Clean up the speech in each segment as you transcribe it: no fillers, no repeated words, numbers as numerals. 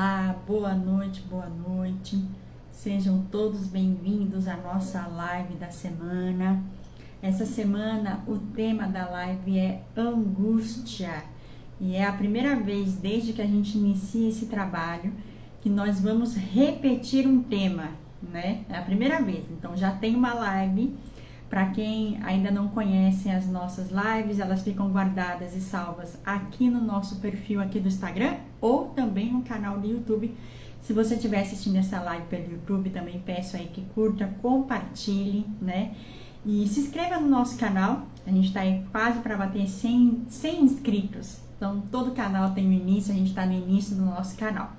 Olá, boa noite, boa noite. Sejam todos bem-vindos à nossa live da semana. Essa semana o tema da live é angústia. E é a primeira vez desde que a gente inicia esse trabalho que nós vamos repetir um tema, né? É a primeira vez. Então já tem uma live. Para quem ainda não conhece as nossas lives, elas ficam guardadas e salvas aqui no nosso perfil aqui do Instagram ou também no canal do YouTube. Se você estiver assistindo essa live pelo YouTube, também peço aí que curta, compartilhe, né? E se inscreva no nosso canal. A gente está aí quase para bater 100 inscritos. Então, todo canal tem um início, a gente está no início do nosso canal.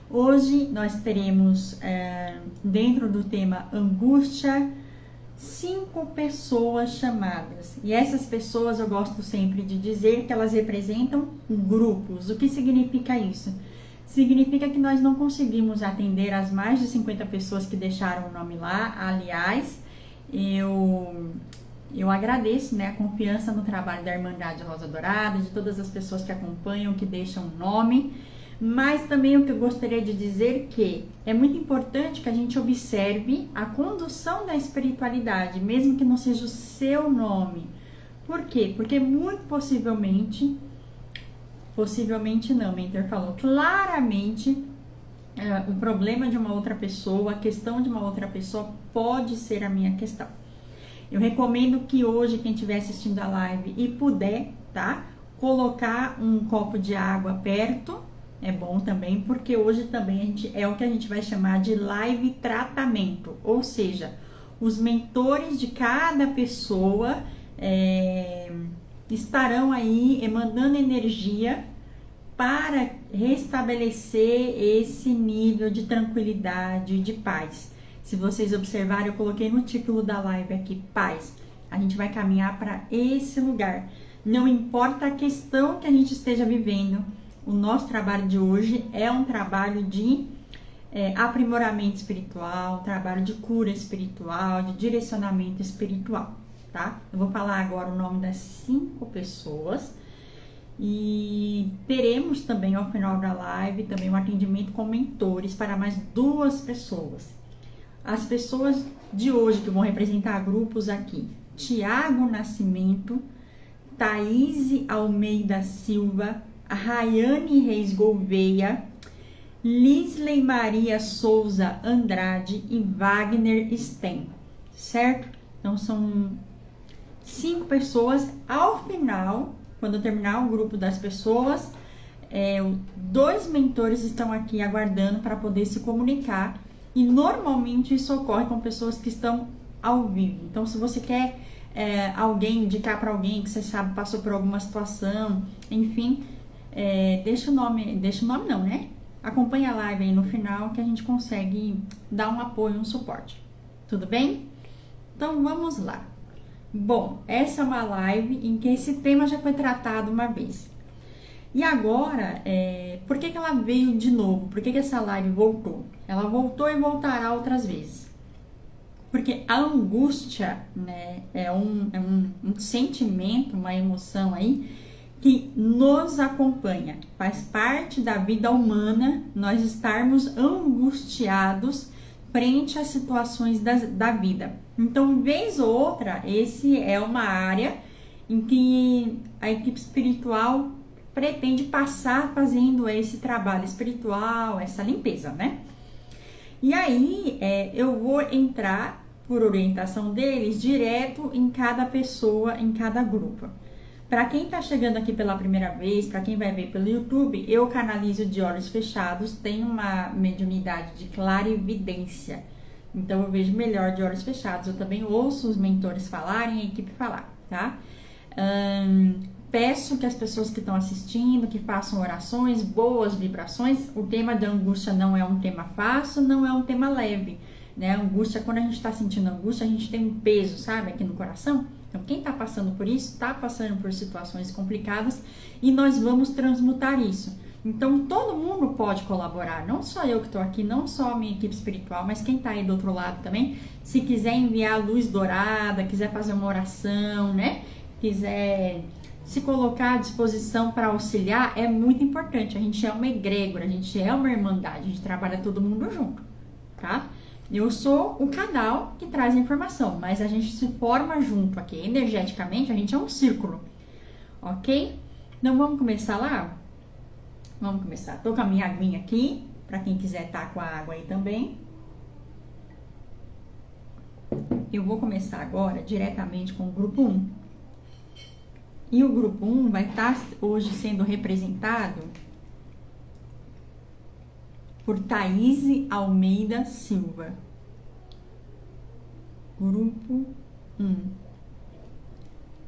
Hoje nós teremos, dentro do tema angústia, 5 pessoas chamadas. E essas pessoas eu gosto sempre de dizer que elas representam grupos. O que significa isso? Significa que nós não conseguimos atender as mais de 50 pessoas que deixaram o nome lá. Aliás, eu agradeço, né, a confiança no trabalho da Irmandade Rosa Dourada, de todas as pessoas que acompanham, que deixam o nome. Mas também o que eu gostaria de dizer que é muito importante que a gente observe a condução da espiritualidade, mesmo que não seja o seu nome. Por quê? Porque muito possivelmente não, Mentor falou, claramente o problema de uma outra pessoa, a questão de uma outra pessoa pode ser a minha questão. Eu recomendo que hoje, quem estiver assistindo a live e puder, tá? Colocar um copo de água perto. É bom também, porque hoje também é o que a gente vai chamar de live tratamento, ou seja, os mentores de cada pessoa estarão aí emanando energia para restabelecer esse nível de tranquilidade, de paz. Se vocês observarem, eu coloquei no título da live aqui, paz. A gente vai caminhar para esse lugar. Não importa a questão que a gente esteja vivendo, o nosso trabalho de hoje é um trabalho de aprimoramento espiritual, trabalho de cura espiritual, de direcionamento espiritual, tá? Eu vou falar agora o nome das 5 pessoas e teremos também ao final da live também um atendimento com mentores para mais 2 pessoas. As pessoas de hoje que vão representar grupos aqui: Tiago Nascimento, Thaís Almeida Silva, a Rayane Reis Gouveia, Lisley Maria Souza Andrade e Wagner Sten, certo? Então são 5 pessoas. Ao final, quando eu terminar o grupo das pessoas, 2 mentores estão aqui aguardando para poder se comunicar, e normalmente isso ocorre com pessoas que estão ao vivo. Então, se você quer alguém, indicar para alguém que você sabe passou por alguma situação, enfim, deixa o nome não, né? Acompanha a live aí no final que a gente consegue dar um apoio, um suporte. Tudo bem? Então vamos lá. Bom, essa é uma live em que esse tema já foi tratado uma vez. E agora, por que ela veio de novo? Por que essa live voltou? Ela voltou e voltará outras vezes. Porque a angústia, né, é um sentimento, uma emoção aí que nos acompanha, faz parte da vida humana nós estarmos angustiados frente às situações da vida. Então, vez ou outra, esse é uma área em que a equipe espiritual pretende passar fazendo esse trabalho espiritual, essa limpeza, né? E aí, eu vou entrar, por orientação deles, direto em cada pessoa, em cada grupo. Para quem está chegando aqui pela primeira vez, para quem vai ver pelo YouTube, eu canalizo de olhos fechados, tenho uma mediunidade de clarividência. Então eu vejo melhor de olhos fechados. Eu também ouço os mentores falarem, a equipe falar, tá? Peço que as pessoas que estão assistindo, que façam orações, boas vibrações. O tema da angústia não é um tema fácil, não é um tema leve, né? Angústia, quando a gente está sentindo angústia, a gente tem um peso, sabe, aqui no coração. Então, quem está passando por isso, está passando por situações complicadas e nós vamos transmutar isso. Então, todo mundo pode colaborar, não só eu que estou aqui, não só a minha equipe espiritual, mas quem está aí do outro lado também. Se quiser enviar luz dourada, quiser fazer uma oração, né? Quiser se colocar à disposição para auxiliar é muito importante. A gente é uma egrégora, a gente é uma irmandade, a gente trabalha todo mundo junto, tá? Eu sou o canal que traz a informação, mas a gente se forma junto aqui. Energeticamente, a gente é um círculo, ok? Então, vamos começar lá? Vamos começar. Tô com a minha aguinha aqui, para quem quiser tá com a água aí também. Eu vou começar agora diretamente com o grupo 1. E o grupo 1 vai estar hoje sendo representado por Thaís Almeida Silva. Grupo 1.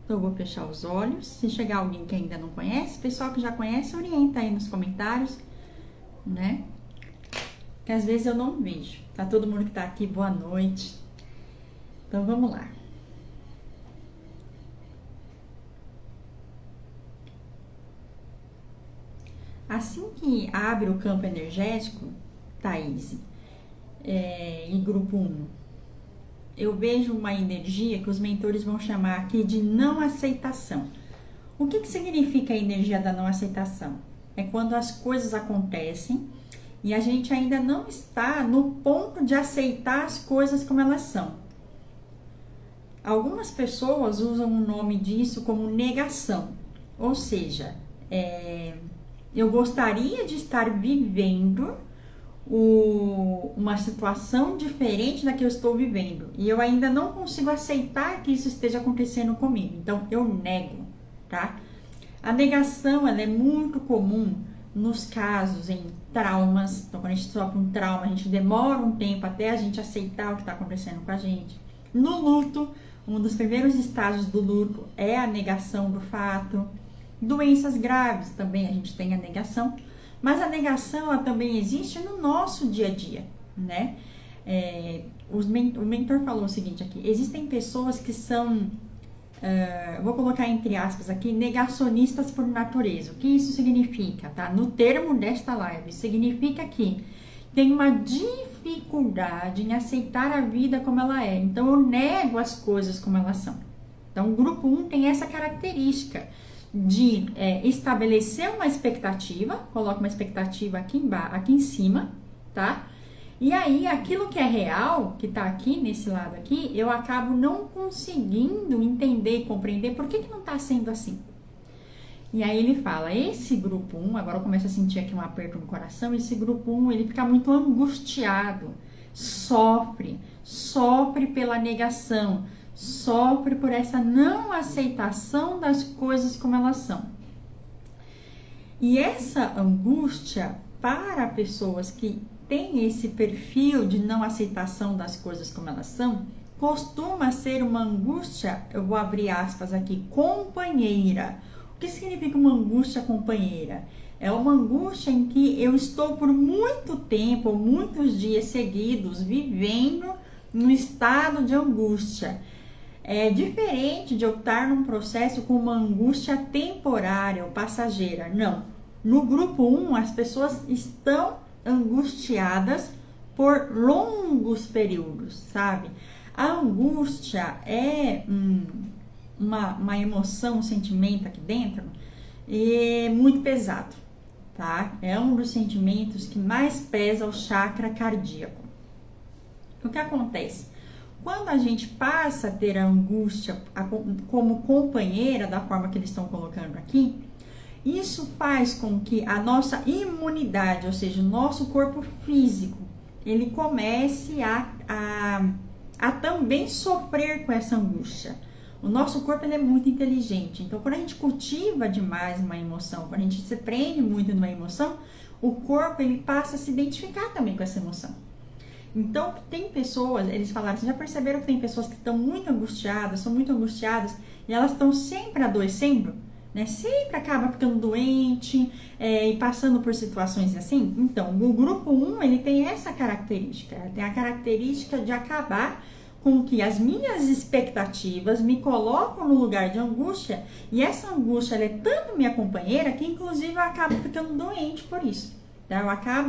Então, eu vou fechar os olhos. Se chegar alguém que ainda não conhece, pessoal que já conhece, orienta aí nos comentários, né? Que às vezes eu não vejo. Tá todo mundo que tá aqui, boa noite. Então, vamos lá. Assim que abre o campo energético, Thaís, em grupo 1, eu vejo uma energia que os mentores vão chamar aqui de não aceitação. O que significa a energia da não aceitação? É quando as coisas acontecem e a gente ainda não está no ponto de aceitar as coisas como elas são. Algumas pessoas usam o nome disso como negação, ou seja, eu gostaria de estar vivendo uma situação diferente da que eu estou vivendo e eu ainda não consigo aceitar que isso esteja acontecendo comigo, então eu nego, tá? A negação, ela é muito comum nos casos em traumas. Então, quando a gente sofre um trauma, a gente demora um tempo até a gente aceitar o que está acontecendo com a gente. No luto, um dos primeiros estágios do luto é a negação do fato. Doenças graves também a gente tem a negação, mas a negação ela também existe no nosso dia a dia, né? O mentor falou o seguinte aqui: existem pessoas que são, vou colocar entre aspas aqui, negacionistas por natureza. O que isso significa, tá? No termo desta live, significa que tem uma dificuldade em aceitar a vida como ela é. Então, eu nego as coisas como elas são. Então, o grupo 1 tem essa característica de estabelecer uma expectativa, coloca uma expectativa aqui em cima, tá? E aí, aquilo que é real, que tá aqui, nesse lado aqui, eu acabo não conseguindo entender e compreender por que não tá sendo assim. E aí ele fala, esse grupo 1, agora eu começo a sentir aqui um aperto no coração, esse grupo 1, ele fica muito angustiado, sofre pela negação, sofre por essa não aceitação das coisas como elas são. E essa angústia, para pessoas que têm esse perfil de não aceitação das coisas como elas são, costuma ser uma angústia, eu vou abrir aspas aqui, companheira. O que significa uma angústia companheira? É uma angústia em que eu estou por muito tempo, ou muitos dias seguidos, vivendo num estado de angústia. É diferente de eu estar num processo com uma angústia temporária ou passageira. Não. No grupo 1, as pessoas estão angustiadas por longos períodos, sabe? A angústia é uma emoção, um sentimento aqui dentro muito pesado, tá? É um dos sentimentos que mais pesa o chakra cardíaco. O que acontece? Quando a gente passa a ter a angústia como companheira, da forma que eles estão colocando aqui, isso faz com que a nossa imunidade, ou seja, o nosso corpo físico, ele comece a também sofrer com essa angústia. O nosso corpo ele é muito inteligente, então quando a gente cultiva demais uma emoção, quando a gente se prende muito numa emoção, o corpo ele passa a se identificar também com essa emoção. Então, tem pessoas, eles falaram, vocês já perceberam que tem pessoas que estão muito angustiadas, são muito angustiadas, e elas estão sempre adoecendo, né? Sempre acaba ficando doente e passando por situações assim. Então, o grupo 1, ele tem essa característica, tem a característica de acabar com que as minhas expectativas me colocam no lugar de angústia, e essa angústia ela é tanto minha companheira que, inclusive, eu acabo ficando doente por isso.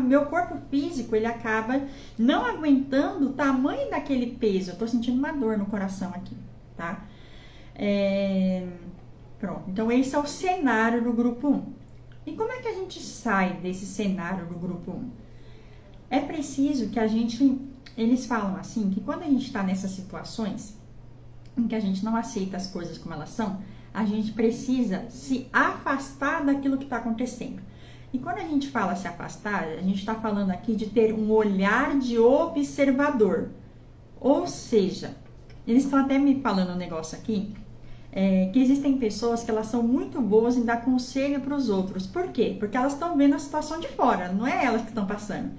Meu corpo físico, ele acaba não aguentando o tamanho daquele peso. Eu tô sentindo uma dor no coração aqui, tá? Pronto, então esse é o cenário do grupo 1. E como é que a gente sai desse cenário do grupo 1? É preciso que eles falam assim, que quando a gente está nessas situações em que a gente não aceita as coisas como elas são, a gente precisa se afastar daquilo que está acontecendo. E quando a gente fala se afastar, a gente está falando aqui de ter um olhar de observador. Ou seja, eles estão até me falando um negócio aqui, que existem pessoas que elas são muito boas em dar conselho para os outros. Por quê? Porque elas estão vendo a situação de fora, não é elas que estão passando.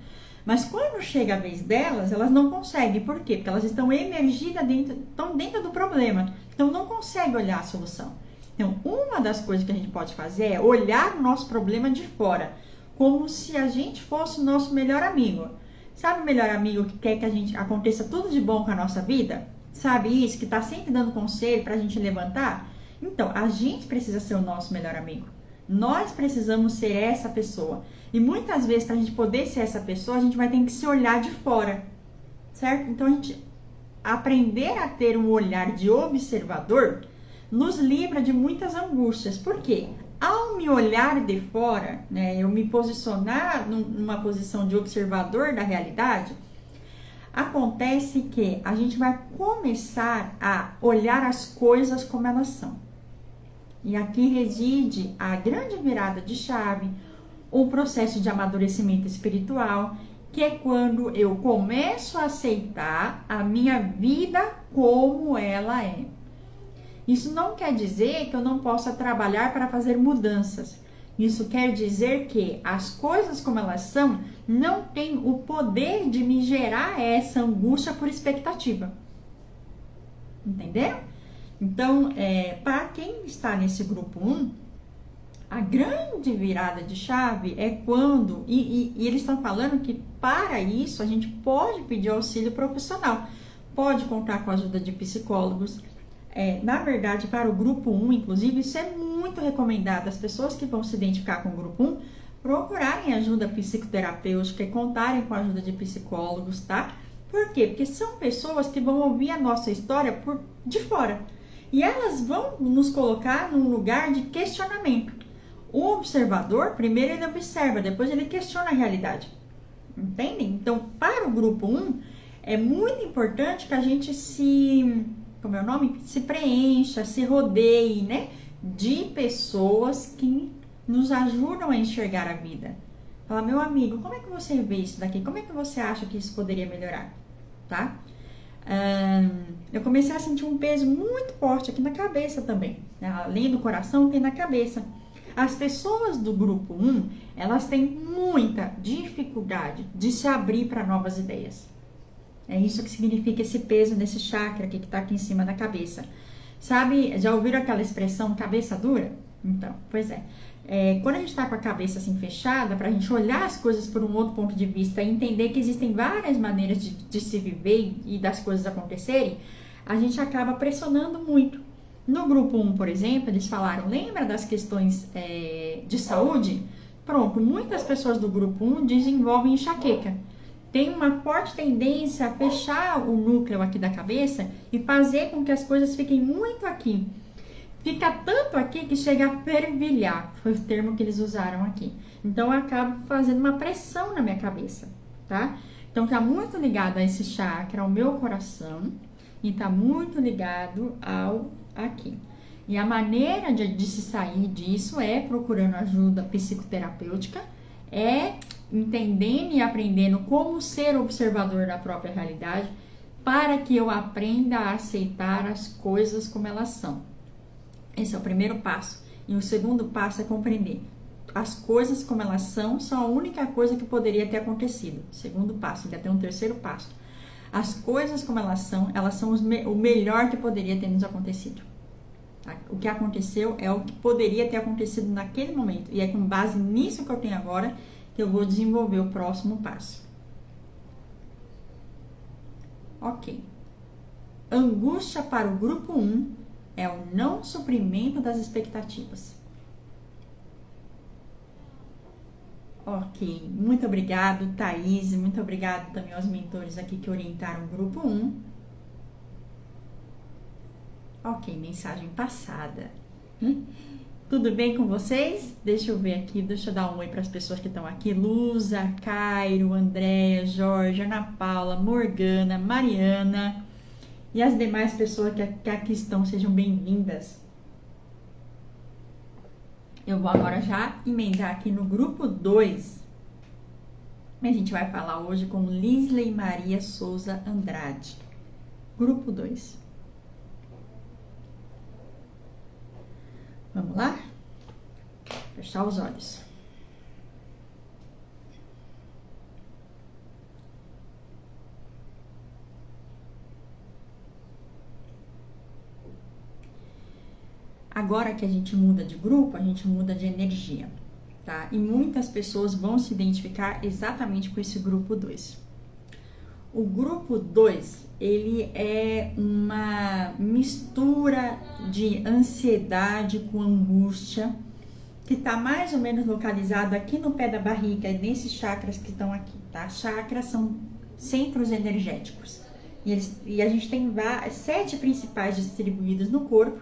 Mas quando chega a vez delas, elas não conseguem. Por quê? Porque elas estão emergidas estão dentro do problema. Então não conseguem olhar a solução. Então, uma das coisas que a gente pode fazer é olhar o nosso problema de fora, como se a gente fosse o nosso melhor amigo. Sabe o melhor amigo que quer que a gente aconteça tudo de bom com a nossa vida? Sabe isso? Que está sempre dando conselho para a gente levantar? Então, a gente precisa ser o nosso melhor amigo. Nós precisamos ser essa pessoa. E muitas vezes, para a gente poder ser essa pessoa, a gente vai ter que se olhar de fora, certo? Então, a gente aprender a ter um olhar de observador nos livra de muitas angústias. Por quê? Ao me olhar de fora, né, eu me posicionar numa posição de observador da realidade, acontece que a gente vai começar a olhar as coisas como elas são. E aqui reside a grande virada de chave, um processo de amadurecimento espiritual, que é quando eu começo a aceitar a minha vida como ela é. Isso não quer dizer que eu não possa trabalhar para fazer mudanças. Isso quer dizer que as coisas como elas são não têm o poder de me gerar essa angústia por expectativa. Entenderam? Então, para quem está nesse grupo 1, a grande virada de chave é quando, e eles estão falando que para isso a gente pode pedir auxílio profissional, pode contar com a ajuda de psicólogos. Na verdade, para o grupo 1, inclusive, isso é muito recomendado. As pessoas que vão se identificar com o grupo 1 procurarem ajuda psicoterapêutica e contarem com a ajuda de psicólogos, tá? Por quê? Porque são pessoas que vão ouvir a nossa história de fora. E elas vão nos colocar num lugar de questionamento. O observador, primeiro ele observa, depois ele questiona a realidade. Entendem? Então, para o grupo 1, é muito importante que a gente se preencha, se rodeie, né, de pessoas que nos ajudam a enxergar a vida. Fala, meu amigo, como é que você vê isso daqui? Como é que você acha que isso poderia melhorar? Tá? Eu comecei a sentir um peso muito forte aqui na cabeça também. Né? Além do coração, tem na cabeça. As pessoas do grupo 1, elas têm muita dificuldade de se abrir para novas ideias. É isso que significa esse peso nesse chakra aqui que está aqui em cima da cabeça. Sabe, já ouviram aquela expressão cabeça dura? Então, pois é. Quando a gente está com a cabeça assim fechada, para a gente olhar as coisas por um outro ponto de vista e entender que existem várias maneiras de se viver e das coisas acontecerem, a gente acaba pressionando muito. No grupo 1, por exemplo, eles falaram, lembra das questões de saúde? Pronto, muitas pessoas do grupo 1 desenvolvem enxaqueca. Tem uma forte tendência a fechar o núcleo aqui da cabeça e fazer com que as coisas fiquem muito aqui. Fica tanto aqui que chega a fervilhar, foi o termo que eles usaram aqui. Então, eu acabo fazendo uma pressão na minha cabeça, tá? Então, tá muito ligado a esse chakra, ao meu coração, e tá muito ligado ao aqui. E a maneira de se sair disso é procurando ajuda psicoterapêutica, entendendo e aprendendo como ser observador da própria realidade, para que eu aprenda a aceitar as coisas como elas são. Esse é o primeiro passo. E o segundo passo é compreender. As coisas como elas são a única coisa que poderia ter acontecido. Segundo passo, ainda tem um terceiro passo. As coisas como elas são o melhor que poderia ter nos acontecido. O que aconteceu é o que poderia ter acontecido naquele momento. E é com base nisso que eu tenho agora que eu vou desenvolver o próximo passo. Ok. Angústia para o grupo 1 é o não suprimento das expectativas. Ok. Muito obrigado, Thaís. Muito obrigado também aos mentores aqui que orientaram o grupo 1. Ok, mensagem passada. Tudo bem com vocês? Deixa eu ver aqui, deixa eu dar um oi para as pessoas que estão aqui. Luza, Cairo, Andréia, Jorge, Ana Paula, Morgana, Mariana e as demais pessoas que aqui estão, sejam bem-vindas. Eu vou agora já emendar aqui no grupo 2. A gente vai falar hoje com Lisley Maria Souza Andrade. Grupo 2. Vamos lá? Fechar os olhos. Agora que a gente muda de grupo, a gente muda de energia, tá? E muitas pessoas vão se identificar exatamente com esse grupo 2. O grupo 2, ele é uma mistura de ansiedade com angústia, que está mais ou menos localizado aqui no pé da barriga, nesses chakras que estão aqui, tá? Chakras são centros energéticos. E a gente tem 7 principais distribuídos no corpo,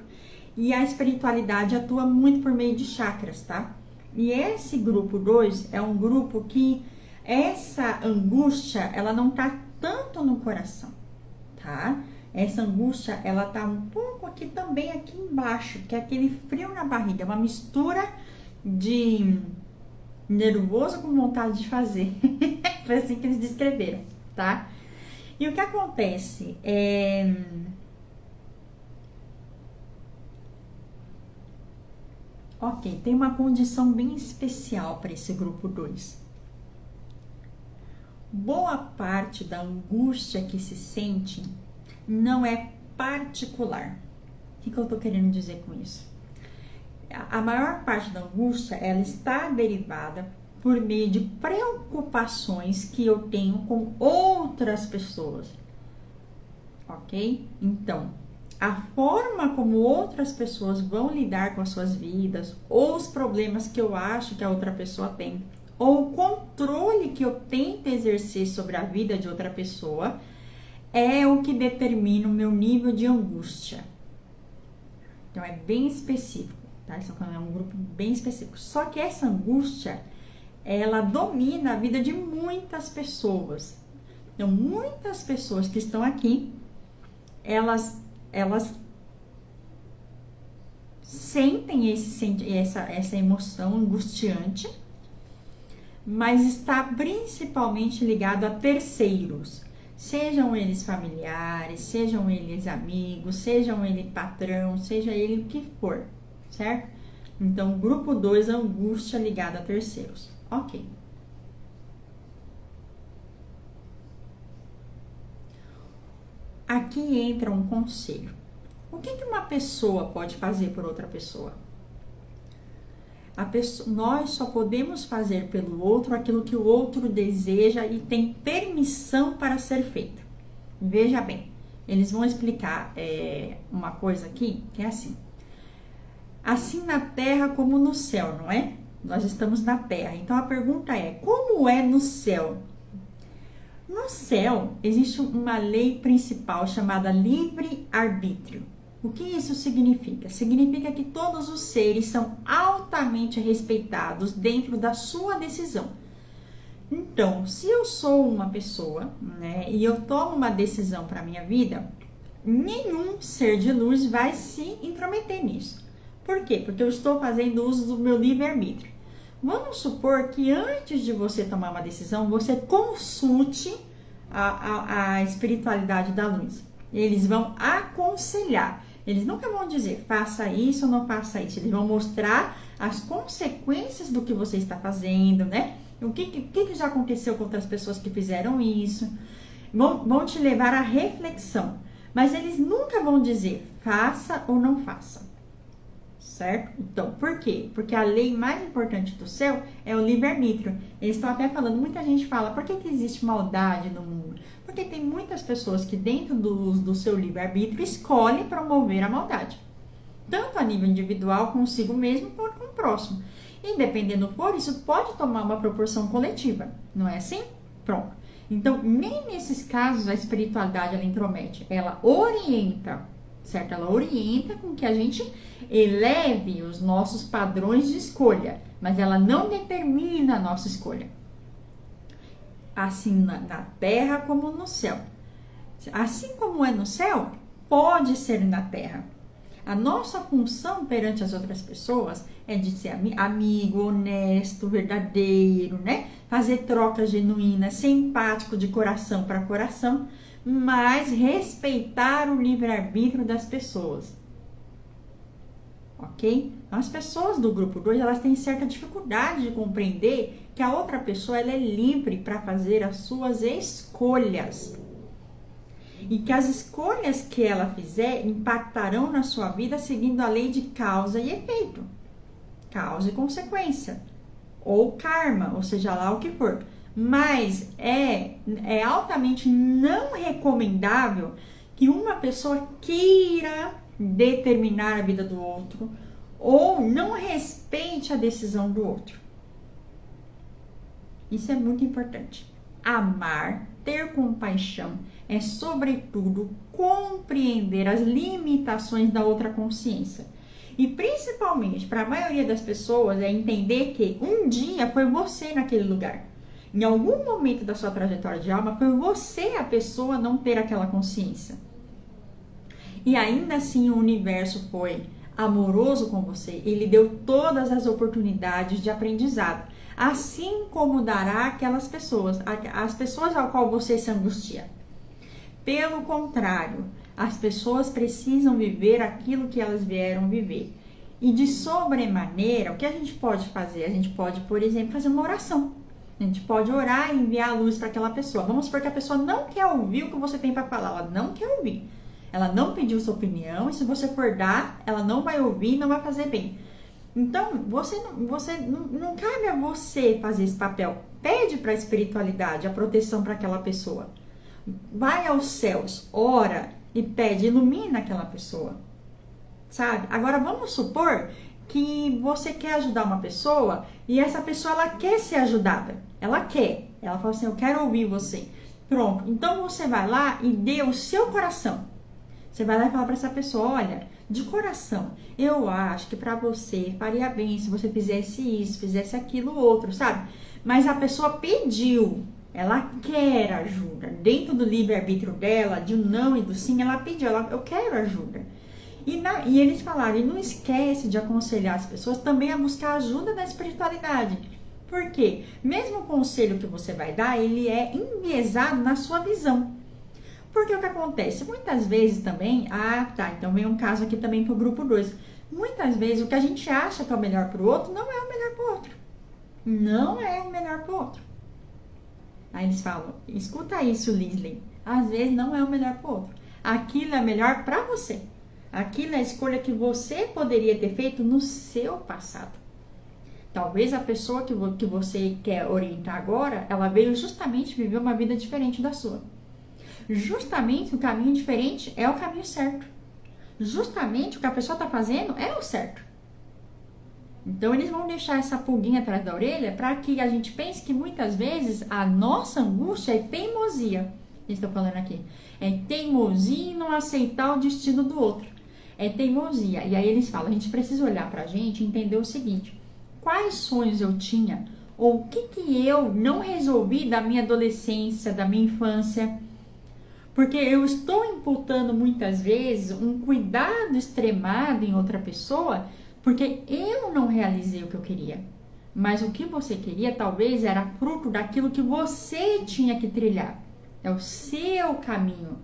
e a espiritualidade atua muito por meio de chakras, tá? E esse grupo 2 é um grupo que essa angústia, ela não tá tanto no coração, tá? Essa angústia, ela tá um pouco aqui também, aqui embaixo, que é aquele frio na barriga, uma mistura de nervoso com vontade de fazer. Foi assim que eles descreveram, tá? E o que acontece Ok, tem uma condição bem especial para esse grupo 2. Boa parte da angústia que se sente não é particular. O que eu estou querendo dizer com isso? A maior parte da angústia, ela está derivada por meio de preocupações que eu tenho com outras pessoas. Ok? Então, a forma como outras pessoas vão lidar com as suas vidas, ou os problemas que eu acho que a outra pessoa tem, ou o controle que eu tento exercer sobre a vida de outra pessoa, é o que determina o meu nível de angústia. Então, é bem específico, tá? Isso é um grupo bem específico. Só que essa angústia, ela domina a vida de muitas pessoas. Então, muitas pessoas que estão aqui, elas sentem essa emoção angustiante, mas está principalmente ligado a terceiros, sejam eles familiares, sejam eles amigos, sejam ele patrão, seja ele o que for, certo? Então, grupo 2, angústia ligada a terceiros. Ok. Aqui entra um conselho. O que uma pessoa pode fazer por outra pessoa? Nós só podemos fazer pelo outro aquilo que o outro deseja e tem permissão para ser feito. Veja bem, eles vão explicar uma coisa aqui que é assim. Assim na terra como no céu, não é? Nós estamos na terra. Então a pergunta é, como é no céu? No céu, existe uma lei principal chamada livre-arbítrio. O que isso significa? Significa que todos os seres são altamente respeitados dentro da sua decisão. Então, se eu sou uma pessoa, né, e eu tomo uma decisão para a minha vida, nenhum ser de luz vai se intrometer nisso. Por quê? Porque eu estou fazendo uso do meu livre-arbítrio. Vamos supor que antes de você tomar uma decisão, você consulte a espiritualidade da luz. Eles vão aconselhar. Eles nunca vão dizer, faça isso ou não faça isso. Eles vão mostrar as consequências do que você está fazendo, né? O que já aconteceu com outras pessoas que fizeram isso. Vão te levar à reflexão. Mas eles nunca vão dizer, faça ou não faça. Certo? Então, por quê? Porque a lei mais importante do céu é o livre-arbítrio. Eles estão até falando, muita gente fala, por que existe maldade no mundo? Porque tem muitas pessoas que dentro do seu livre-arbítrio escolhem promover a maldade. Tanto a nível individual, consigo mesmo, quanto com o próximo. E dependendo for, isso pode tomar uma proporção coletiva. Não é assim? Pronto. Então, nem nesses casos a espiritualidade ela intromete. Ela orienta, certo? Ela orienta com que a gente eleve os nossos padrões de escolha, mas ela não determina a nossa escolha. Assim na terra como no céu. Assim como é no céu, pode ser na terra. A nossa função perante as outras pessoas é de ser amigo, honesto, verdadeiro, né? Fazer trocas genuínas, ser empático de coração para coração, mas respeitar o livre-arbítrio das pessoas. Ok? Então, as pessoas do grupo 2, elas têm certa dificuldade de compreender que a outra pessoa ela é livre para fazer as suas escolhas. E que as escolhas que ela fizer impactarão na sua vida seguindo a lei de causa e efeito. Causa e consequência. Ou karma, ou seja lá o que for. Mas é altamente não recomendável que uma pessoa queira determinar a vida do outro ou não respeite a decisão do outro. Isso é muito importante. Amar, ter compaixão, é sobretudo compreender as limitações da outra consciência. E principalmente para a maioria das pessoas é entender que um dia foi você naquele lugar. Em algum momento da sua trajetória de alma foi você a pessoa a não ter aquela consciência. E ainda assim o universo foi amoroso com você. Ele deu todas as oportunidades de aprendizado. Assim como dará aquelas pessoas, as pessoas ao qual você se angustia. Pelo contrário, as pessoas precisam viver aquilo que elas vieram viver. E de sobremaneira, o que a gente pode fazer? A gente pode, por exemplo, fazer uma oração. A gente pode orar e enviar a luz para aquela pessoa. Vamos supor que a pessoa não quer ouvir o que você tem para falar. Ela não quer ouvir. Ela não pediu sua opinião. E se você for dar, ela não vai ouvir e não vai fazer bem. Então, não cabe a você fazer esse papel. Pede para a espiritualidade a proteção para aquela pessoa. Vai aos céus, ora e pede, ilumina aquela pessoa, sabe? Agora vamos supor que você quer ajudar uma pessoa e essa pessoa ela quer ser ajudada, ela fala assim, eu quero ouvir você. Pronto, então você vai lá e dê o seu coração. Você vai lá e fala para essa pessoa, olha, de coração, eu acho que para você faria bem se você fizesse isso, fizesse aquilo outro, sabe? Mas a pessoa pediu. Ela quer ajuda. Dentro do livre-arbítrio dela, de um não e do sim, ela pediu, eu quero ajuda. E eles falaram, e não esquece de aconselhar as pessoas também a buscar ajuda da espiritualidade. Por quê? Mesmo o conselho que você vai dar, ele é enviesado na sua visão. Porque o que acontece? Muitas vezes também, então vem um caso aqui também pro grupo 2. Muitas vezes o que a gente acha que é o melhor pro outro, não é o melhor pro outro. Não é o melhor pro outro. Aí eles falam, escuta isso, Lisley. Às vezes não é o melhor pro outro. Aquilo é melhor pra você. Aquilo é a escolha que você poderia ter feito no seu passado. Talvez a pessoa que você quer orientar agora, ela veio justamente viver uma vida diferente da sua. Justamente o caminho diferente é o caminho certo. Justamente o que a pessoa está fazendo é o certo. Então eles vão deixar essa pulguinha atrás da orelha para que a gente pense que muitas vezes a nossa angústia é teimosia. Eles estão falando aqui. É teimosia em não aceitar o destino do outro. É teimosia. E aí eles falam, a gente precisa olhar para a gente e entender o seguinte. Quais sonhos eu tinha? Ou o que eu não resolvi da minha adolescência, da minha infância? Porque eu estou imputando muitas vezes um cuidado extremado em outra pessoa porque eu não realizei o que eu queria. Mas o que você queria talvez era fruto daquilo que você tinha que trilhar. É o seu caminho.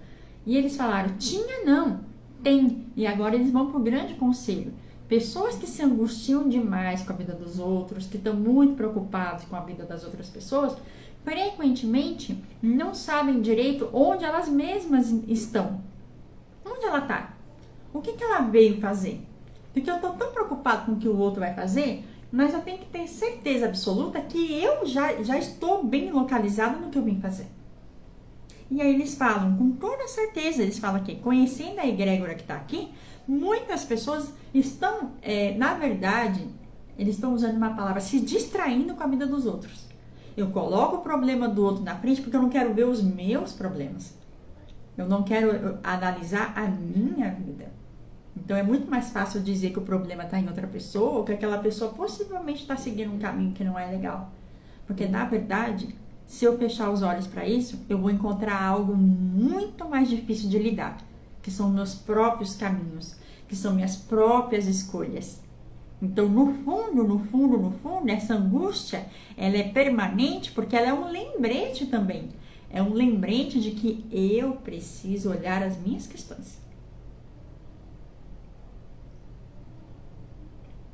E eles falaram, tinha não, tem. E agora eles vão para o grande conselho. Pessoas que se angustiam demais com a vida dos outros, que estão muito preocupados com a vida das outras pessoas, frequentemente não sabem direito onde elas mesmas estão. Onde ela está? O que ela veio fazer? Porque eu estou tão preocupado com o que o outro vai fazer, mas eu tenho que ter certeza absoluta que eu já estou bem localizado no que eu vim fazer. E aí eles falam, com toda certeza, eles falam aqui, conhecendo a egrégora que está aqui, muitas pessoas estão, na verdade, eles estão usando uma palavra, se distraindo com a vida dos outros. Eu coloco o problema do outro na frente porque eu não quero ver os meus problemas. Eu não quero analisar a minha vida. Então é muito mais fácil dizer que o problema está em outra pessoa ou que aquela pessoa possivelmente está seguindo um caminho que não é legal. Porque na verdade, se eu fechar os olhos para isso, eu vou encontrar algo muito mais difícil de lidar, que são meus próprios caminhos, que são minhas próprias escolhas. Então, no fundo, essa angústia, ela é permanente porque ela é um lembrete também. É um lembrete de que eu preciso olhar as minhas questões.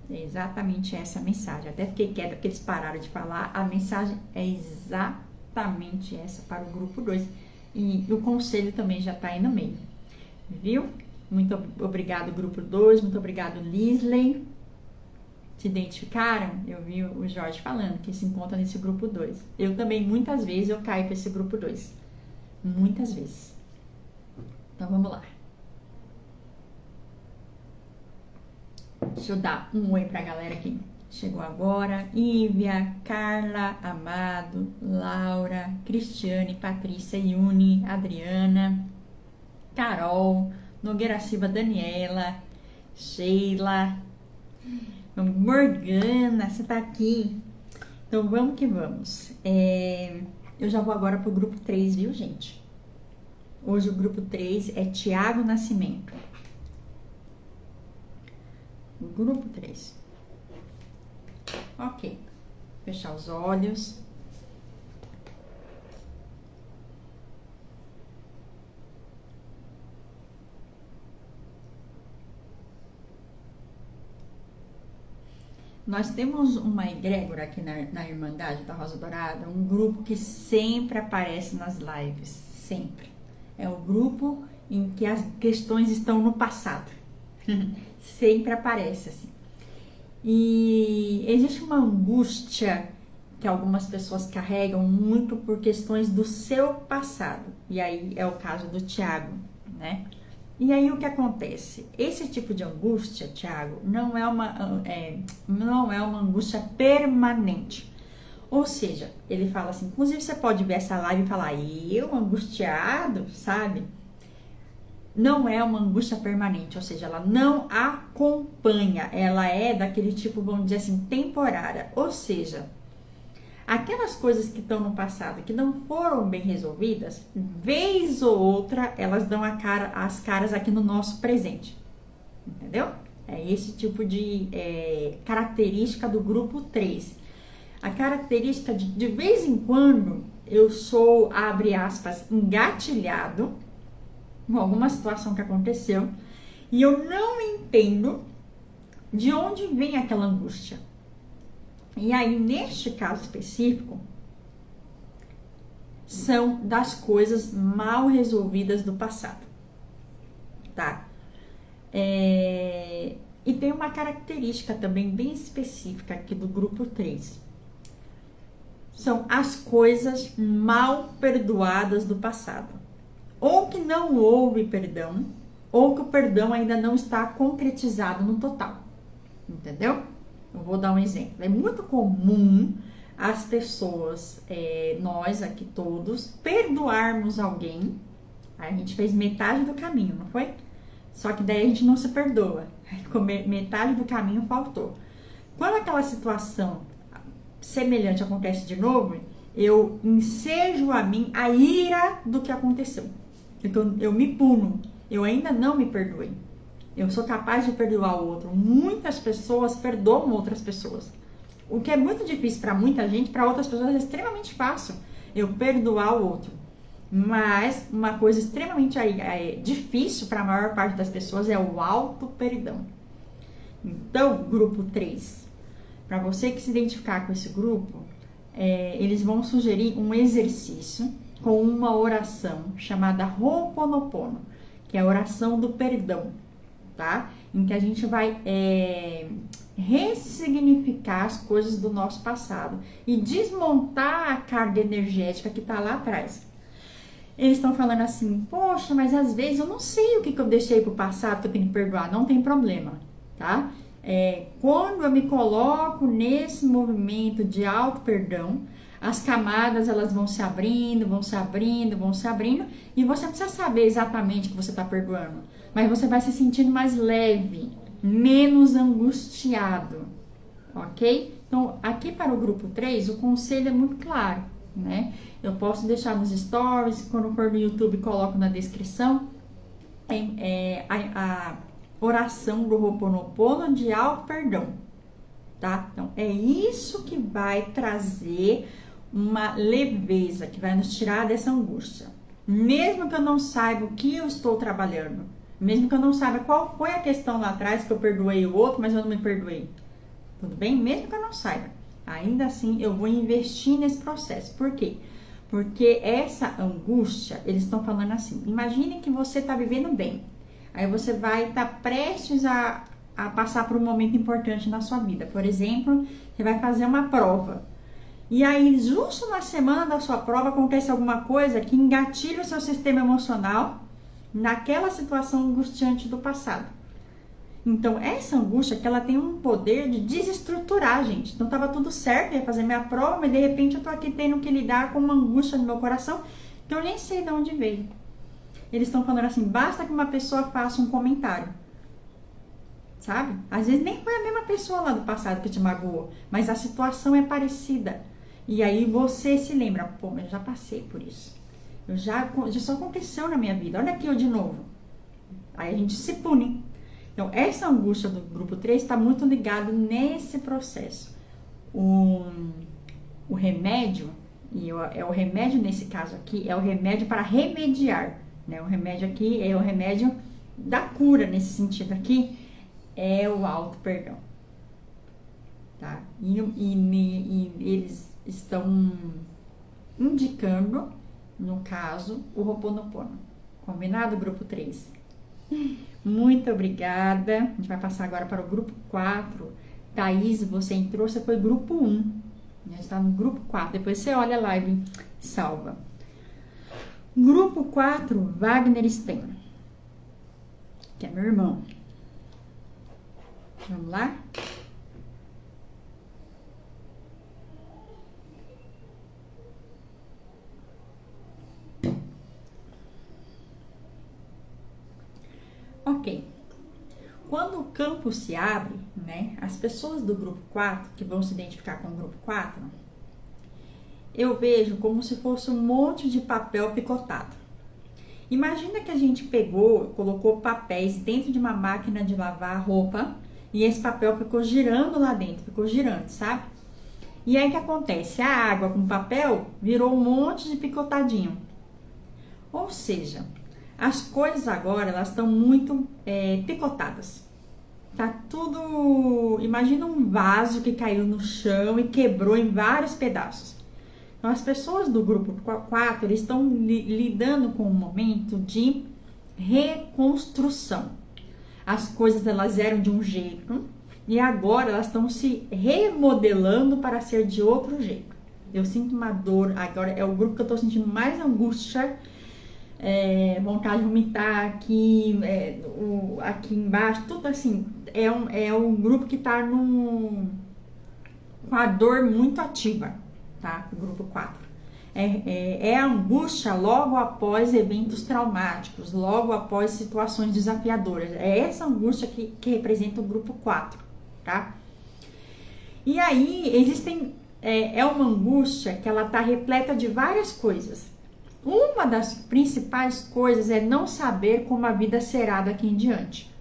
É exatamente essa a mensagem. Até fiquei quieta porque eles pararam de falar. A mensagem é exatamente essa para o grupo 2. E o conselho também já está aí no meio. Viu? Muito obrigado, grupo 2. Muito obrigado, Lisley. Se identificaram? Eu vi o Jorge falando que se encontra nesse grupo 2. Eu também, muitas vezes, eu caio para esse grupo 2. Muitas vezes. Então, vamos lá. Deixa eu dar um oi pra galera que chegou agora. Ívia, Carla, Amado, Laura, Cristiane, Patrícia, Yuni, Adriana, Carol, Nogueira Silva, Daniela, Sheila, Morgana, você tá aqui? Então vamos que vamos. Eu já vou agora pro grupo 3, viu, gente? Hoje o grupo 3 é Tiago Nascimento. Grupo 3. Ok. Fechar os olhos. Nós temos uma egrégora aqui na Irmandade da Rosa Dourada, um grupo que sempre aparece nas lives, sempre. É o grupo em que as questões estão no passado. Sempre aparece assim. E existe uma angústia que algumas pessoas carregam muito por questões do seu passado. E aí é o caso do Tiago, né? E aí o que acontece? Esse tipo de angústia, Tiago, não é uma angústia permanente. Ou seja, ele fala assim, inclusive você pode ver essa live e falar, eu angustiado, sabe? Não é uma angústia permanente, ou seja, ela não acompanha, ela é daquele tipo, vamos dizer assim, temporária. Ou seja, aquelas coisas que estão no passado, que não foram bem resolvidas, vez ou outra, elas dão as caras aqui no nosso presente. Entendeu? É esse tipo de característica do grupo 3. A característica de vez em quando, eu sou, abre aspas, engatilhado com alguma situação que aconteceu e eu não entendo de onde vem aquela angústia. E aí, neste caso específico, são das coisas mal resolvidas do passado, tá? E tem uma característica também bem específica aqui do grupo 3. São as coisas mal perdoadas do passado. Ou que não houve perdão, ou que o perdão ainda não está concretizado no total. Entendeu? Eu vou dar um exemplo. É muito comum as pessoas, nós aqui todos, perdoarmos alguém. A gente fez metade do caminho, não foi? Só que daí a gente não se perdoa. Metade do caminho faltou. Quando aquela situação semelhante acontece de novo, eu ensejo a mim a ira do que aconteceu. Então, eu me puno. Eu ainda não me perdoei. Eu sou capaz de perdoar o outro. Muitas pessoas perdoam outras pessoas. O que é muito difícil para muita gente, para outras pessoas é extremamente fácil. Eu perdoar o outro. Mas uma coisa extremamente difícil para a maior parte das pessoas é o auto-perdão. Então, grupo 3. Para você que se identificar com esse grupo, eles vão sugerir um exercício com uma oração chamada Ho'oponopono, que é a oração do perdão, tá? Em que a gente vai ressignificar as coisas do nosso passado e desmontar a carga energética que tá lá atrás. Eles estão falando assim, poxa, mas às vezes eu não sei o que eu deixei pro passado que eu tenho que perdoar. Não tem problema, tá? Quando eu me coloco nesse movimento de auto-perdão, as camadas elas vão se abrindo, vão se abrindo, vão se abrindo, e você não precisa saber exatamente que você está perdoando, mas você vai se sentindo mais leve, menos angustiado, ok? Então, aqui para o grupo 3, o conselho é muito claro, né? Eu posso deixar nos stories, quando for no YouTube, coloco na descrição, a oração do Ho'oponopono de auto-perdão, tá? Então, é isso que vai trazer uma leveza, que vai nos tirar dessa angústia. Mesmo que eu não saiba o que eu estou trabalhando, mesmo que eu não saiba qual foi a questão lá atrás que eu perdoei o outro, mas eu não me perdoei. Tudo bem? Mesmo que eu não saiba. Ainda assim, eu vou investir nesse processo. Por quê? Porque essa angústia, eles estão falando assim, imagine que você está vivendo bem. Aí você vai estar prestes a passar por um momento importante na sua vida. Por exemplo, você vai fazer uma prova. E aí, justo na semana da sua prova, acontece alguma coisa que engatilha o seu sistema emocional naquela situação angustiante do passado. Então, essa angústia, que ela tem um poder de desestruturar, gente. Então, tava tudo certo, ia fazer minha prova, mas de repente eu tô aqui tendo que lidar com uma angústia no meu coração que eu nem sei de onde veio. Eles estão falando assim, basta que uma pessoa faça um comentário. Sabe? Às vezes nem foi a mesma pessoa lá do passado que te magoou, mas a situação é parecida. E aí você se lembra, pô, mas eu já passei por isso. Já só aconteceu na minha vida, olha aqui eu de novo. Aí a gente se pune. Então, essa angústia do grupo 3 está muito ligado nesse processo. O remédio, é o remédio nesse caso aqui, é o remédio para remediar. Né? O remédio aqui é o remédio da cura, nesse sentido aqui, é o auto-perdão. Tá? E eles estão indicando, no caso, o Ho'oponopono. Combinado, grupo 3? Muito obrigada. A gente vai passar agora para o grupo 4. Thaís, você entrou, você foi grupo 1. Já está no grupo 4. Depois você olha a live e salva. Grupo 4, Wagner Stein, que é meu irmão. Vamos lá? Ok. Quando o campo se abre, né, as pessoas do grupo 4, que vão se identificar com o grupo 4, eu vejo como se fosse um monte de papel picotado. Imagina que a gente colocou papéis dentro de uma máquina de lavar roupa e esse papel ficou girando lá dentro, ficou girando, sabe? E aí o que acontece? A água com papel virou um monte de picotadinho. Ou seja, as coisas agora, elas estão muito picotadas. Tá tudo... Imagina um vaso que caiu no chão e quebrou em vários pedaços. Então, as pessoas do grupo 4, eles estão lidando com um momento de reconstrução. As coisas, elas eram de um jeito e agora elas estão se remodelando para ser de outro jeito. Eu sinto uma dor, agora é o grupo que eu estou sentindo mais angústia, vontade de vomitar aqui, aqui embaixo, tudo assim. É um grupo que está com a dor muito ativa, tá? O grupo 4. É a angústia logo após eventos traumáticos, logo após situações desafiadoras. É essa angústia que representa o grupo 4, tá? E aí, é uma angústia que ela tá repleta de várias coisas. Uma das principais coisas é não saber como a vida será daqui em diante.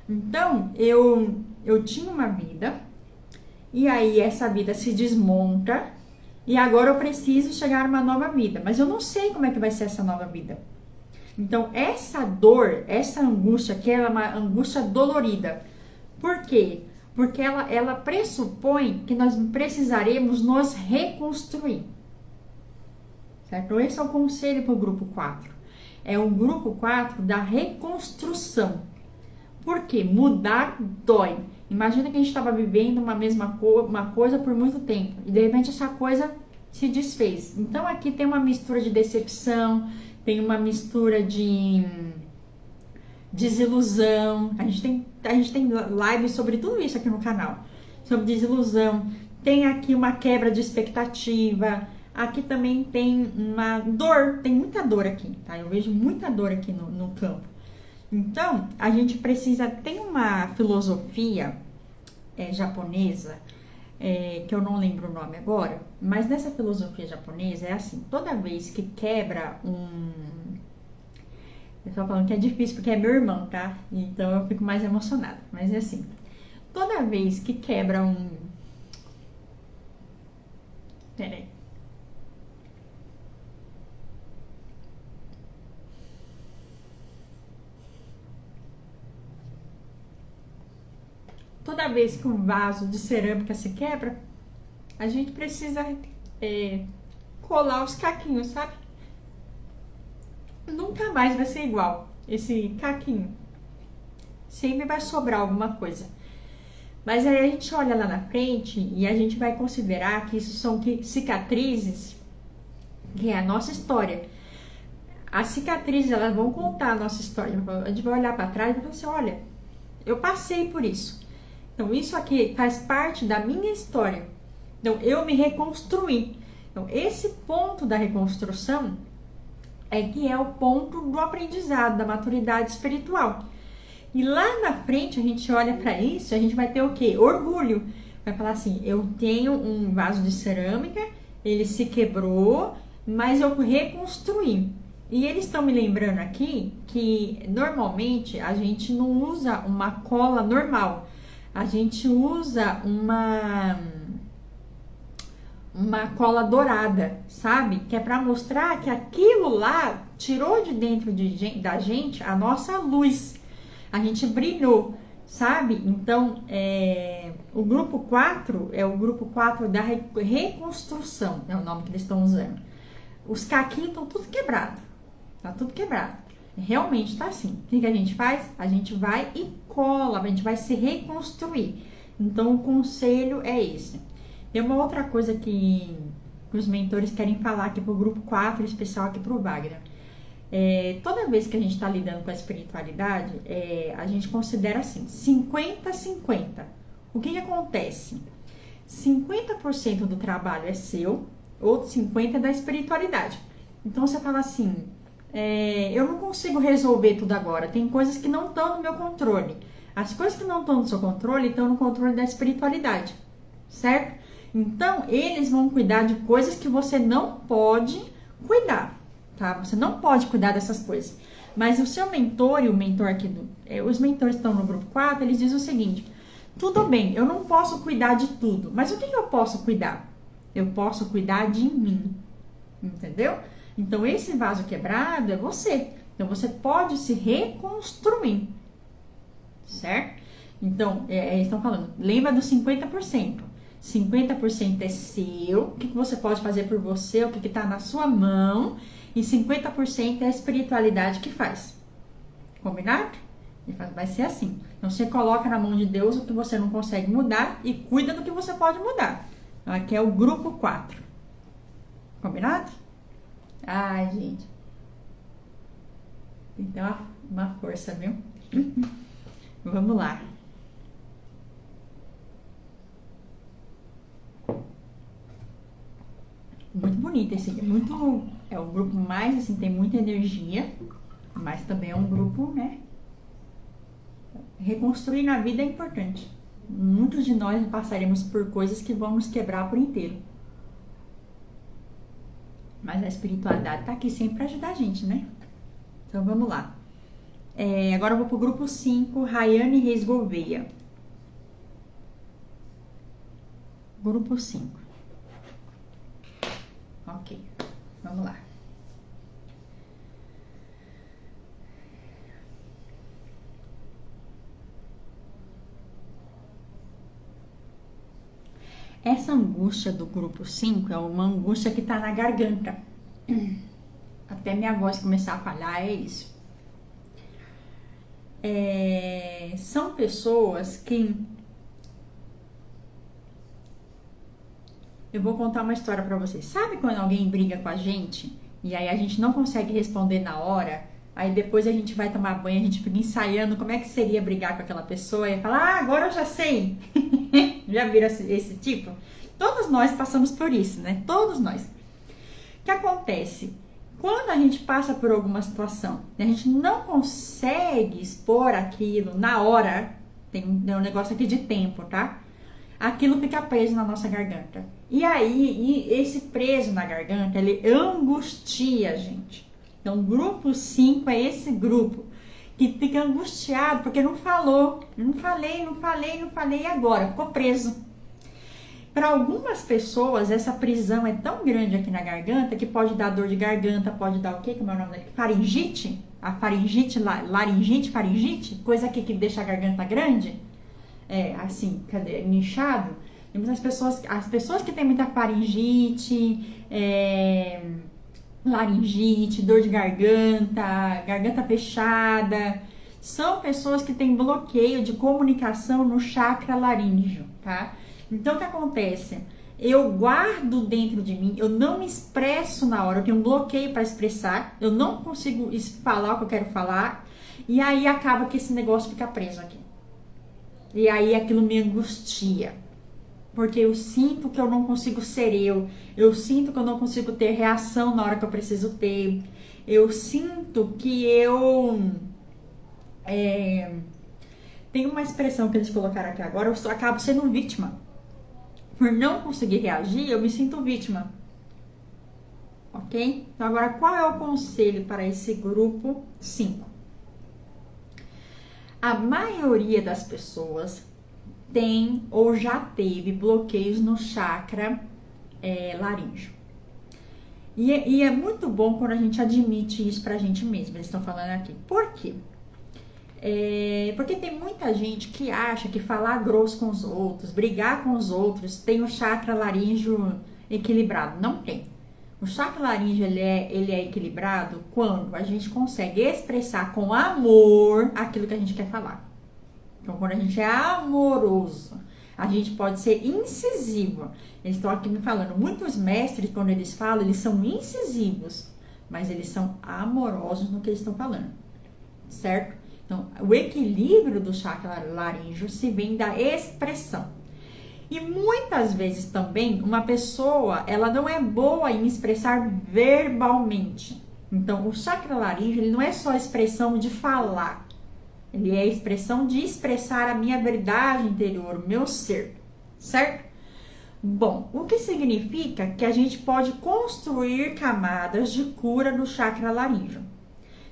Então, eu tinha uma vida, e aí essa vida se desmonta, e agora eu preciso chegar a uma nova vida, mas eu não sei como é que vai ser essa nova vida. Então, essa dor, essa angústia, que é uma angústia dolorida. Por quê? Porque ela pressupõe que nós precisaremos nos reconstruir. Certo? Esse é o conselho para o grupo 4. É o grupo 4 da reconstrução. Por quê? Mudar dói. Imagina que a gente estava vivendo uma coisa por muito tempo e de repente essa coisa se desfez. Então aqui tem uma mistura de decepção, tem uma mistura de desilusão. A gente tem lives sobre tudo isso aqui no canal, sobre desilusão. Tem aqui uma quebra de expectativa. Aqui também tem uma dor, tem muita dor aqui, tá? Eu vejo muita dor aqui no campo. Então, a gente precisa, tem uma filosofia japonesa, que eu não lembro o nome agora, mas nessa filosofia japonesa é assim, toda vez que quebra eu tô falando que é difícil porque é meu irmão, tá? Então eu fico mais emocionada, mas é assim, toda vez que quebra peraí. Toda vez que um vaso de cerâmica se quebra, a gente precisa colar os caquinhos, sabe? Nunca mais vai ser igual esse caquinho. Sempre vai sobrar alguma coisa. Mas aí a gente olha lá na frente e a gente vai considerar que isso são cicatrizes, que é a nossa história. As cicatrizes, elas vão contar a nossa história. A gente vai olhar para trás e vai falar assim, olha, eu passei por isso. Então, isso aqui faz parte da minha história. Então, eu me reconstruí. Então, esse ponto da reconstrução é que é o ponto do aprendizado, da maturidade espiritual. E lá na frente, a gente olha para isso, a gente vai ter o quê? Orgulho. Vai falar assim, eu tenho um vaso de cerâmica, ele se quebrou, mas eu reconstruí. E eles estão me lembrando aqui que, normalmente, a gente não usa uma cola normal. A gente usa uma cola dourada, sabe? Que é para mostrar que aquilo lá tirou de dentro da gente a nossa luz. A gente brilhou, sabe? Então, o grupo 4 é o grupo 4 da reconstrução, é o nome que eles estão usando. Os caquinhos estão tudo quebrado, tá tudo quebrado. Realmente tá assim. O que a gente faz? A gente vai e cola, a gente vai se reconstruir. Então, o conselho é esse. Tem uma outra coisa que os mentores querem falar aqui pro grupo 4, em especial aqui pro Wagner. Toda vez que a gente está lidando com a espiritualidade, a gente considera assim, 50-50. O que acontece? 50% do trabalho é seu, outro 50% é da espiritualidade. Então, você fala assim, eu não consigo resolver tudo agora, tem coisas que não estão no meu controle. As coisas que não estão no seu controle estão no controle da espiritualidade, certo? Então, eles vão cuidar de coisas que você não pode cuidar, tá? Você não pode cuidar dessas coisas. Mas o seu mentor e o mentor aqui, os mentores que estão no grupo 4, eles dizem o seguinte, tudo bem, eu não posso cuidar de tudo, mas o que eu posso cuidar? Eu posso cuidar de mim, entendeu? Então, esse vaso quebrado é você. Então, você pode se reconstruir, certo? Então, eles estão falando, lembra dos 50%. 50% é seu, o que você pode fazer por você, o que está na sua mão, e 50% é a espiritualidade que faz. Combinado? Vai ser assim. Então, você coloca na mão de Deus o que você não consegue mudar e cuida do que você pode mudar. Então, aqui é o grupo 4. Combinado? Ai, gente. Então, uma força, viu? Vamos lá. Muito bonito esse aqui. É um grupo mais, assim, tem muita energia. Mas também é um grupo, né? Reconstruir na vida é importante. Muitos de nós passaremos por coisas que vão nos quebrar por inteiro. Mas a espiritualidade tá aqui sempre para ajudar a gente, né? Então vamos lá. Agora eu vou pro grupo 5, Rayane Reis Gouveia. Grupo 5. Ok, vamos lá. Essa angústia do grupo 5 é uma angústia que tá na garganta. Até minha voz começar a falhar, é isso. São pessoas que... Eu vou contar uma história pra vocês. Sabe quando alguém briga com a gente e aí a gente não consegue responder na hora? Aí depois a gente vai tomar banho, a gente fica ensaiando como é que seria brigar com aquela pessoa e falar, agora eu já sei. Já viram esse tipo? Todos nós passamos por isso, né? Todos nós. O que acontece? Quando a gente passa por alguma situação e a gente não consegue expor aquilo na hora, tem um negócio aqui de tempo, tá? Aquilo fica preso na nossa garganta. E aí, esse preso na garganta, ele angustia a gente. Então, o grupo 5 é esse grupo que fica angustiado porque não falou. Não falei, e agora? Ficou preso. Para algumas pessoas, essa prisão é tão grande aqui na garganta que pode dar dor de garganta, pode dar o quê? Como é o nome daqui? Faringite? A faringite, laringite, faringite? Coisa aqui que deixa a garganta grande. Assim, cadê? Inchado. As pessoas que têm muita faringite, laringite, dor de garganta, garganta fechada, são pessoas que têm bloqueio de comunicação no chakra laríngeo, tá? Então, o que acontece? Eu guardo dentro de mim, eu não me expresso na hora, eu tenho um bloqueio para expressar, eu não consigo falar o que eu quero falar, e aí acaba que esse negócio fica preso aqui. E aí aquilo me angustia, porque eu sinto que eu não consigo ser eu sinto que eu não consigo ter reação na hora que eu preciso ter, eu sinto que tem uma expressão que eles colocaram aqui agora, eu acabo sendo vítima. Por não conseguir reagir, eu me sinto vítima. Ok? Então, agora, qual é o conselho para esse grupo 5? A maioria das pessoas tem ou já teve bloqueios no chakra laríngeo. E é muito bom quando a gente admite isso pra gente mesmo. Eles estão falando aqui. Por quê? Porque tem muita gente que acha que falar grosso com os outros, brigar com os outros, tem o chakra laríngeo equilibrado. Não tem. O chakra laríngeo ele é equilibrado quando a gente consegue expressar com amor aquilo que a gente quer falar. Então, quando a gente é amoroso, a gente pode ser incisivo. Eles estão aqui me falando, muitos mestres, quando eles falam, eles são incisivos, mas eles são amorosos no que eles estão falando, certo? Então, o equilíbrio do chakra laríngeo se vem da expressão. E muitas vezes também, uma pessoa, ela não é boa em expressar verbalmente. Então, o chakra laríngeo, ele não é só expressão de falar. Ele é a expressão de expressar a minha verdade interior, o meu ser, certo? Bom, o que significa que a gente pode construir camadas de cura no chakra laríngeo.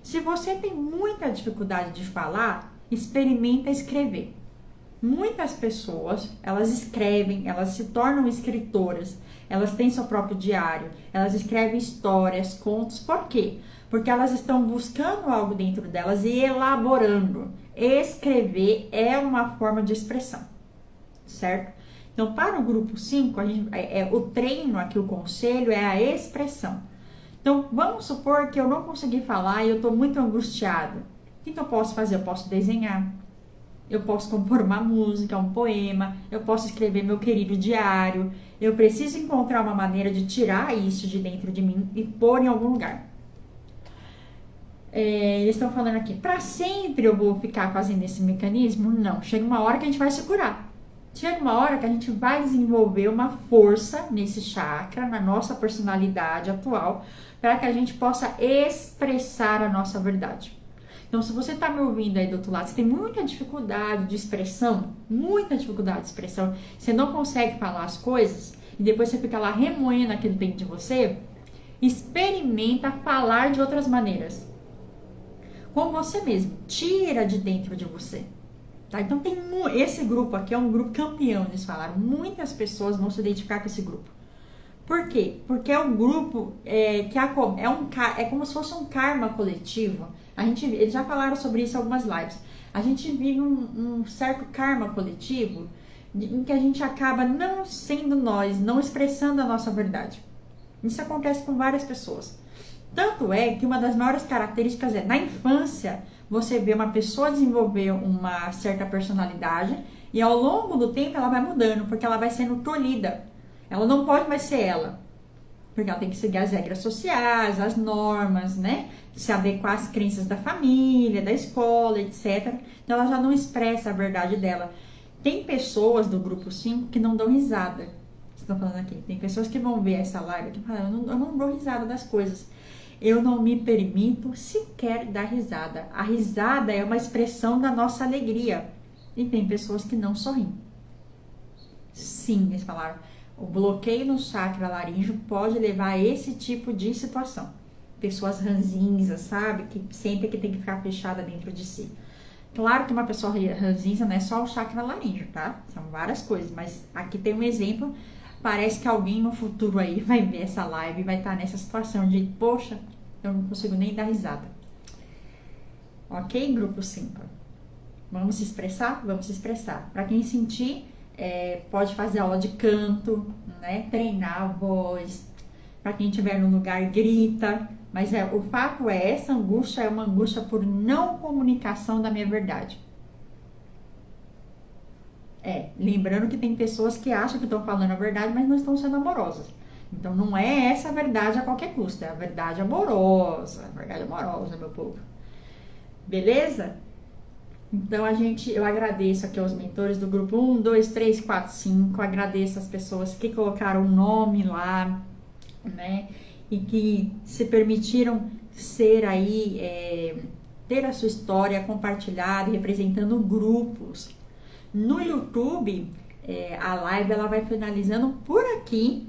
Se você tem muita dificuldade de falar, experimenta escrever. Muitas pessoas, elas escrevem, elas se tornam escritoras, elas têm seu próprio diário, elas escrevem histórias, contos. Por quê? Porque elas estão buscando algo dentro delas e elaborando. Escrever é uma forma de expressão, certo? Então, para o grupo 5, o treino aqui, o conselho é a expressão. Então, vamos supor que eu não consegui falar e eu estou muito angustiada. O que eu posso fazer? Eu posso desenhar, eu posso compor uma música, um poema, eu posso escrever meu querido diário. Eu preciso encontrar uma maneira de tirar isso de dentro de mim e pôr em algum lugar. Eles estão falando aqui, para sempre eu vou ficar fazendo esse mecanismo? Não, chega uma hora que a gente vai se curar. Chega uma hora que a gente vai desenvolver uma força nesse chakra, na nossa personalidade atual, para que a gente possa expressar a nossa verdade. Então, se você está me ouvindo aí do outro lado, você tem muita dificuldade de expressão, você não consegue falar as coisas, e depois você fica lá remoendo aquilo dentro de você, experimenta falar de outras maneiras. Com você mesmo, tira de dentro de você. Tá? Então, esse grupo aqui é um grupo campeão, eles falaram. Muitas pessoas vão se identificar com esse grupo. Por quê? Porque é um grupo é como se fosse um karma coletivo. Eles já falaram sobre isso em algumas lives. A gente vive um certo karma coletivo em que a gente acaba não sendo nós, não expressando a nossa verdade. Isso acontece com várias pessoas. Tanto é que uma das maiores características na infância, você vê uma pessoa desenvolver uma certa personalidade e ao longo do tempo ela vai mudando, porque ela vai sendo tolhida. Ela não pode mais ser ela, porque ela tem que seguir as regras sociais, as normas, né? Se adequar às crenças da família, da escola, etc. Então ela já não expressa a verdade dela. Tem pessoas do grupo 5 que não dão risada. estão falando aqui. Tem pessoas que vão ver essa live e falam, eu não dou risada das coisas. Eu não me permito sequer dar risada. A risada é uma expressão da nossa alegria. E tem pessoas que não sorriem. Sim, eles falaram. O bloqueio no chakra laríngeo pode levar a esse tipo de situação. Pessoas ranzinzas, sabe? Que sempre que tem que ficar fechada dentro de si. Claro que uma pessoa ranzinza não é só o chakra laríngeo, tá? São várias coisas, mas aqui tem um exemplo. Parece que alguém no futuro aí vai ver essa live e vai estar nessa situação de, poxa, eu não consigo nem dar risada. Ok, grupo 5? Vamos se expressar? Vamos se expressar. Para quem sentir, pode fazer aula de canto, né? Treinar a voz. Para quem estiver no lugar, grita. Mas o fato é, essa angústia é uma angústia por não comunicação da minha verdade. Lembrando que tem pessoas que acham que estão falando a verdade, mas não estão sendo amorosas. Então não é essa a verdade a qualquer custo, é a verdade amorosa. A verdade amorosa, meu povo. Beleza? Então eu agradeço aqui aos mentores do grupo 1, 2, 3, 4, 5. Agradeço as pessoas que colocaram o nome lá, né? E que se permitiram ser aí, ter a sua história compartilhada e representando grupos. No YouTube, a live ela vai finalizando por aqui.